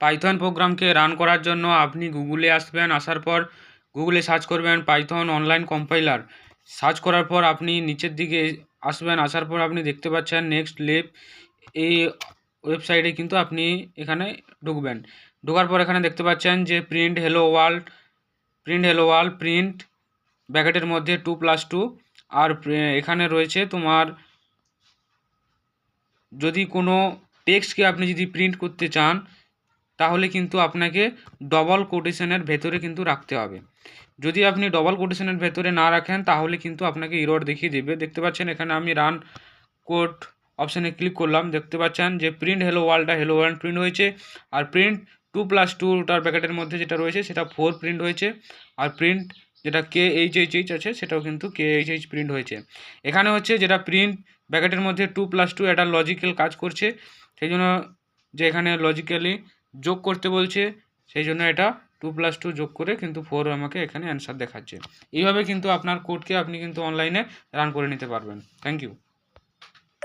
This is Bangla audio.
পাইথন প্রোগ্রামকে রান করার জন্য আপনি গুগলে আসবেন, আসার পর গুগলে সার্চ করবেন পাইথন অনলাইন কম্পাইলার। সার্চ করার পর আপনি নিচের দিকে আসবেন, আসার পর আপনি দেখতে পাচ্ছেন নেক্সট লেভ, এই ওয়েবসাইটে কিন্তু আপনি এখানে ঢুকবেন। ঢোকার পর এখানে দেখতে পাচ্ছেন যে প্রিন্ট হেলো ওয়ার্ল্ড, প্রিন্ট ব্র্যাকেটের মধ্যে 2+2, আর এখানে রয়েছে তোমার যদি কোনো টেক্সটকে আপনি যদি প্রিন্ট করতে চান তাহলে কিন্তু আপনাকে ডবল কোটেশনের ভেতরে কিন্তু রাখতে হবে। যদি আপনি ডবল কোটেশনের ভেতরে না রাখেন তাহলে কিন্তু আপনাকে এরর দেখিয়ে দেবে। দেখতে পাচ্ছেন এখানে আমি রান কোড অপশানে ক্লিক করলাম, দেখতে পাচ্ছেন যে প্রিন্ট হেলো ওয়ার্ল্ড প্রিন্ট হয়েছে, আর প্রিন্ট 2+2টার প্যাকেটের মধ্যে যেটা রয়েছে সেটা 4 প্রিন্ট হয়েছে, আর প্রিন্ট যেটা KHH আছে সেটাও কিন্তু KHH প্রিন্ট হয়েছে। এখানে হচ্ছে যেটা প্রিন্ট ব্র্যাকেটের মধ্যে 2+2 এটা লজিক্যাল কাজ করছে, সেই জন্য যে এখানে লজিক্যালি যোগ করতে বলছে, সেই জন্য এটা 2+2 যোগ করে কিন্তু 4 আমাকে এখানে অ্যান্সার দেখাচ্ছে। এইভাবে কিন্তু আপনার কোডকে আপনি কিন্তু অনলাইনে রান করে নিতে পারবেন। Thank you.